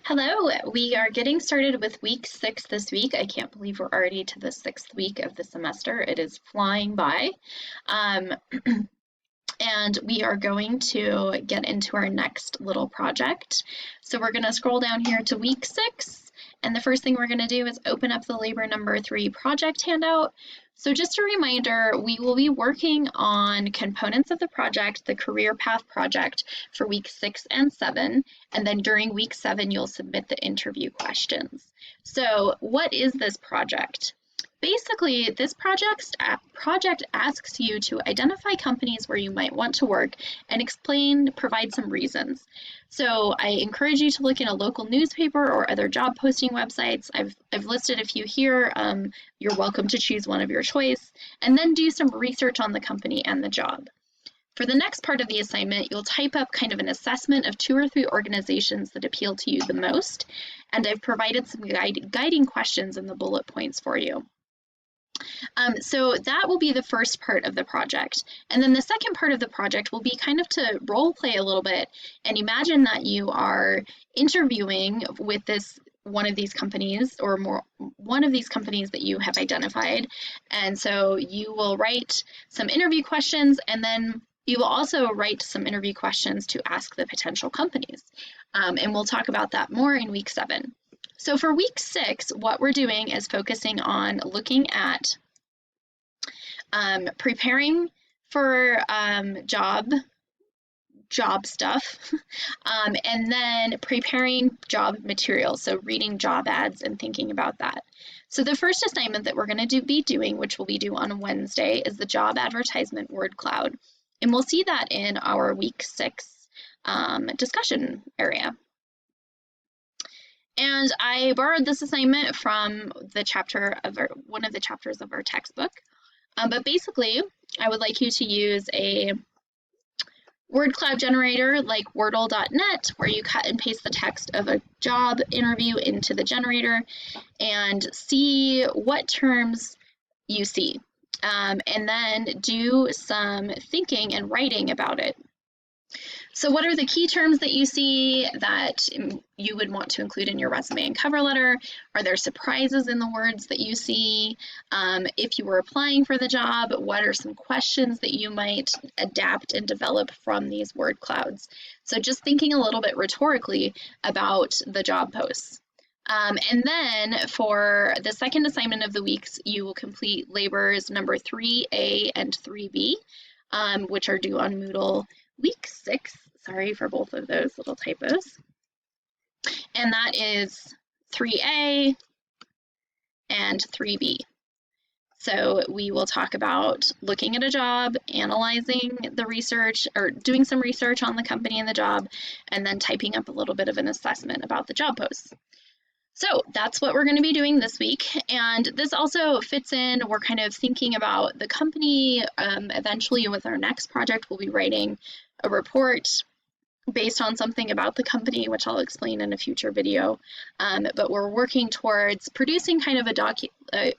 Hello, we are getting started with week 6 this week. I can't believe we're already to the 6th week of the semester. It is flying by. Um, and we are going to get into our next little project. So we're going to scroll down here to week 6. And the first thing we're going to do is open up the labor number 3 project handout. So just a reminder, we will be working on components of the project, the career path project, for week 6 and 7. And then during week 7, you'll submit the interview questions. So what is this project? Basically, this project asks you to identify companies where you might want to work and provide some reasons. So I encourage you to look in a local newspaper or other job posting websites. I've listed a few here. You're welcome to choose one of your choice, and then do some research on the company and the job. For the next part of the assignment, you'll type up kind of an assessment of 2 or 3 organizations that appeal to you the most, and I've provided some guiding questions in the bullet points for you. So that will be the first part of the project. And then the second part of the project will be kind of to role play a little bit and imagine that you are interviewing with one of these companies or one of these companies that you have identified. And so you will write some interview questions, and then you will also write some interview questions to ask the potential companies. And we'll talk about that more in week 7. So for week 6, what we're doing is focusing on looking at preparing for job stuff, and then preparing job materials, so reading job ads and thinking about that. So the first assignment that we're going to be doing, which will be due on Wednesday, is the job advertisement word cloud. And we'll see that in our week 6 discussion area. And I borrowed this assignment from one of the chapters of our textbook. But basically, I would like you to use a word cloud generator like Wordle.net, where you cut and paste the text of a job interview into the generator and see what terms you see. And then do some thinking and writing about it. So what are the key terms that you see that you would want to include in your resume and cover letter? Are there surprises in the words that you see? If you were applying for the job, what are some questions that you might adapt and develop from these word clouds? So just thinking a little bit rhetorically about the job posts. And then for the second assignment of the weeks, you will complete labors number 3A and 3B, which are due on Moodle week 6. Sorry for both of those little typos. And that is 3A and 3B. So we will talk about looking at a job, analyzing the research, or doing some research on the company and the job, and then typing up a little bit of an assessment about the job posts. So that's what we're going to be doing this week. And this also fits in, we're kind of thinking about the company. Eventually with our next project, we'll be writing a report based on something about the company, which I'll explain in a future video. But we're working towards producing kind of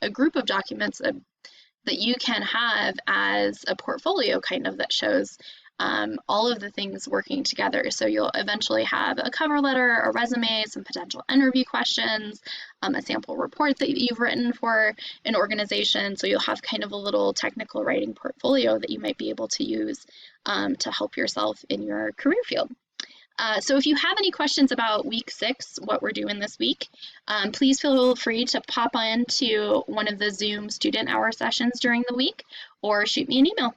a group of documents that you can have as a portfolio kind of that shows all of the things working together. So you'll eventually have a cover letter, a resume, some potential interview questions, a sample report that you've written for an organization. So you'll have kind of a little technical writing portfolio that you might be able to use to help yourself in your career field. So if you have any questions about week 6, what we're doing this week, please feel free to pop into one of the Zoom student hour sessions during the week or shoot me an email.